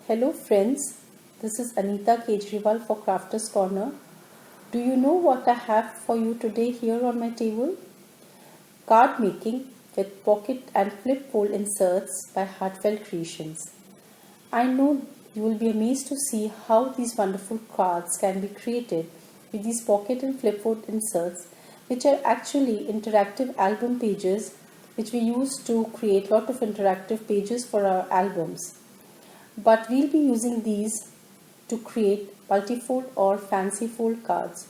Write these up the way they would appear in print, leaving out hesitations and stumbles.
Hello friends, this is Anita Kejriwal for Crafters Corner. Do you know what I have for you today here on my table? Card making with pocket and flip fold inserts by Heartfelt Creations. I know you will be amazed to see how these wonderful cards can be created with these pocket and flip fold inserts, which are actually interactive album pages which we use to create a lot of interactive pages for our albums. But we'll be using these to create multifold or fancy fold cards.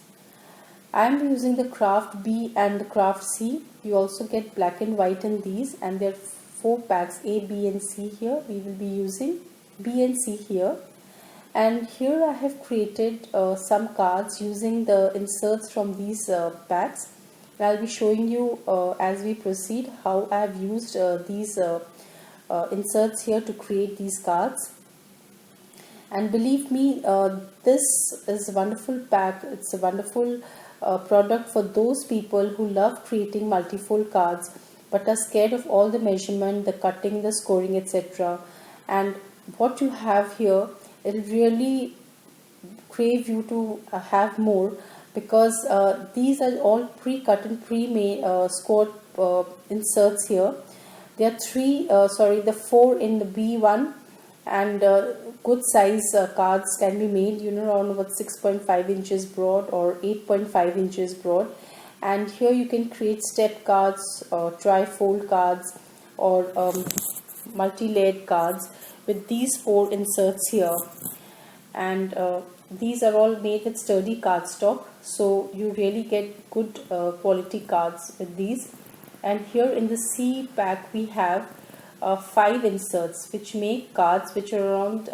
I am using the craft B and the craft C. You also get black and white in these, and there are 4 packs A, B and C here. We will be using B and C here. And here I have created some cards using the inserts from these packs. And I'll be showing you as we proceed how I have used these inserts here to create these cards. And believe me, this is a wonderful pack. It's a wonderful product for those people who love creating multifold cards but are scared of all the measurement, the cutting, the scoring, etc. And what you have here, it'll really crave you to have more, because these are all pre-cut and pre-made scored inserts here. There are the 4 in the B1, and good size cards can be made, around about 6.5 inches broad or 8.5 inches broad. And here you can create step cards or tri-fold cards or multi-layered cards with these 4 inserts here. And these are all made with sturdy cardstock, so you really get good quality cards with these. And here in the C pack we have 5 inserts which make cards which are around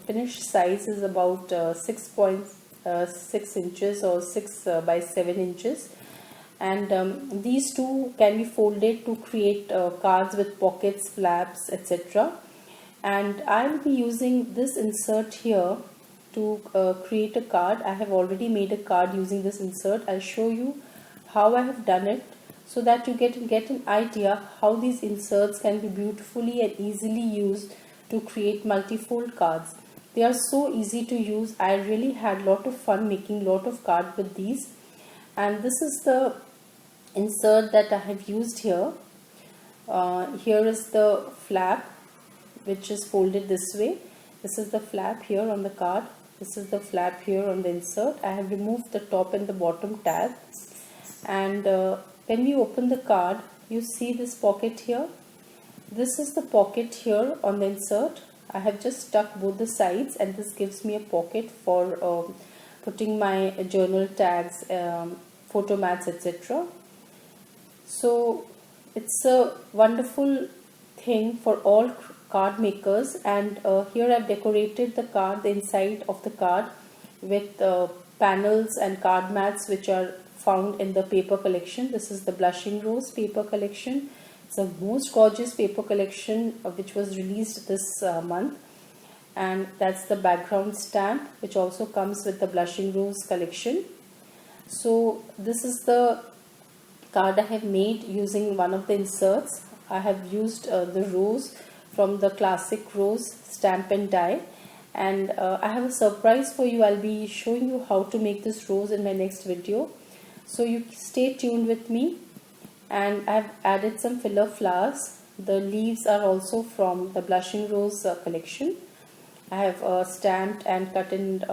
finished size is about 6.6 inches or 6 by 7 inches. And these two can be folded to create cards with pockets, flaps, etc. And I will be using this insert here to create a card. I have already made a card using this insert. I'll show you how I have done it, so that you get an idea how these inserts can be beautifully and easily used to create multifold cards. They are so easy to use. I really had a lot of fun making a lot of cards with these. And this is the insert that I have used here. Here is the flap which is folded this way. This is the flap here on the card. This is the flap here on the insert. I have removed the top and the bottom tab. And when we open the card, you see this pocket here. This is the pocket here on the insert. I have just stuck both the sides, and this gives me a pocket for putting my journal tags, photo mats, etc. So it's a wonderful thing for all card makers. And here I've decorated the card, the inside of the card, with panels and card mats which are found in the paper collection. This is the Blushing Rose paper collection. It's the most gorgeous paper collection which was released this month. And that's the background stamp which also comes with the Blushing Rose collection. So this is the card I have made using one of the inserts. I have used the rose from the classic rose stamp and die. And I have a surprise for you. I'll be showing you how to make this rose in my next video. So you stay tuned with me. And I've added some filler flowers. The leaves are also from the Blushing Rose collection. I have stamped and cut and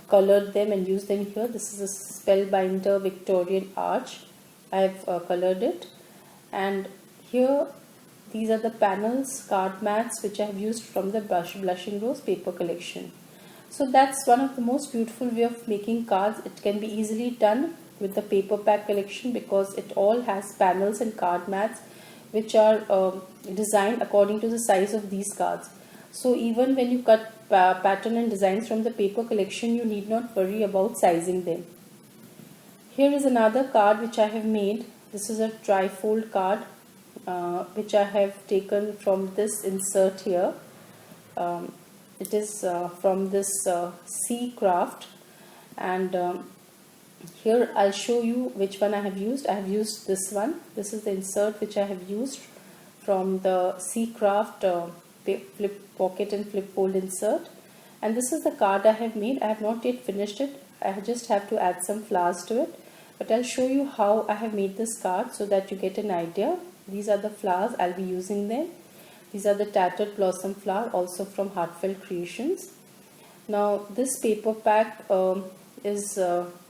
colored them and used them here. This is a Spellbinder Victorian Arch. I have colored it. And here these are the panels, card mats which I have used from the Blushing Rose paper collection. So that's one of the most beautiful way of making cards. It can be easily done with the paper pack collection because it all has panels and card mats which are designed according to the size of these cards. So even when you cut pattern and designs from the paper collection, you need not worry about sizing them. Here is another card which I have made. This is a trifold card which I have taken from this insert here. It is from this C craft, and here I'll show you which one I have used. I have used this one. This is the insert which I have used from the C craft flip pocket and flip fold insert. And this is the card I have made. I have not yet finished it. I just have to add some flowers to it. But I'll show you how I have made this card so that you get an idea. These are the flowers. I'll be using them. These are the tattered blossom flower, also from Heartfelt Creations. Now this paper pack is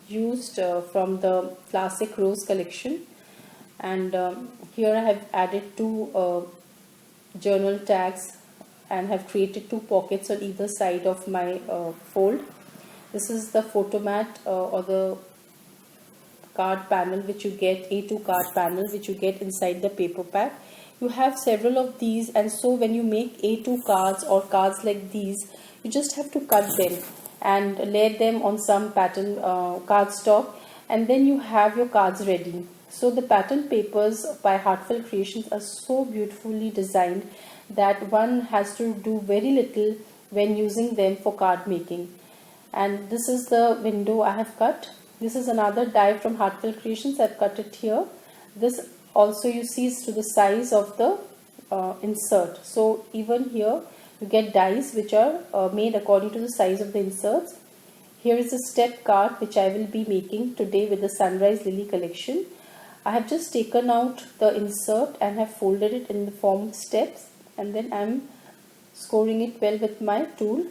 used from the Classic Rose collection, and here I have added two journal tags and have created two pockets on either side of my fold. This is the photo mat or the card panel which you get, A2 card panel which you get inside the paper pack. You have several of these, and so when you make A2 cards or cards like these, you just have to cut them and lay them on some pattern cardstock, and then you have your cards ready. So the pattern papers by Heartfelt Creations are so beautifully designed that one has to do very little when using them for card making. And this is the window I have cut. This is another die from Heartfelt Creations. I've cut it here. This also you see is to the size of the insert. So even here you get dies which are made according to the size of the inserts. Here is a step card which I will be making today with the Sunrise Lily collection. I have just taken out the insert and have folded it in the form of steps, and then I am scoring it well with my tool.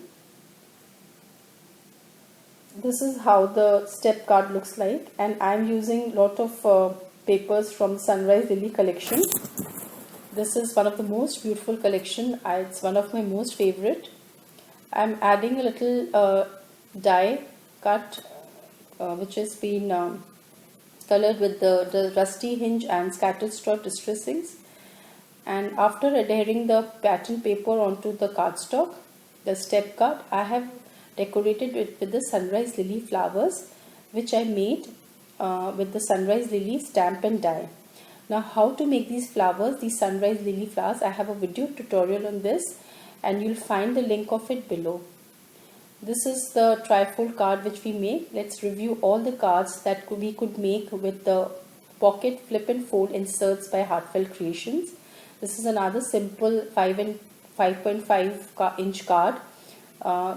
This is how the step card looks like, and I am using lot of papers from Sunrise Lily collection. This is one of the most beautiful collection. It's one of my most favorite. I am adding a little die cut which has been colored with the rusty hinge and scattered straw distressings. And after adhering the pattern paper onto the cardstock, the step card, I have decorated it with the Sunrise Lily flowers which I made with the Sunrise Lily stamp and die. Now how to make these flowers, these Sunrise Lily flowers, I have a video tutorial on this and you'll find the link of it below. This is the trifold card which we make. Let's review all the cards that we could make with the pocket flip and fold inserts by Heartfelt Creations. This is another simple 5.5 inch card.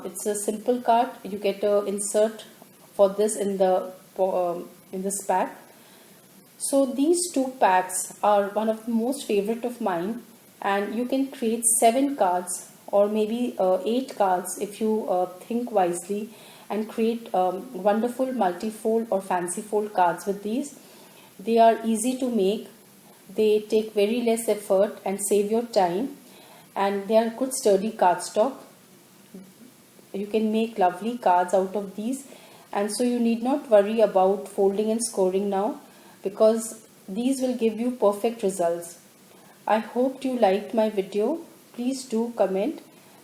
It's a simple card. You get a insert for this in this pack. So these two packs are one of the most favorite of mine, and you can create 7 cards or maybe 8 cards if you think wisely, and create wonderful multi-fold or fancy fold cards with these. They are easy to make, they take very less effort and save your time, and they are good sturdy cardstock. You can make lovely cards out of these, and so you need not worry about folding and scoring now, because these will give you perfect results. I hope you liked my video. Please do comment.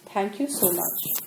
Thank you so much.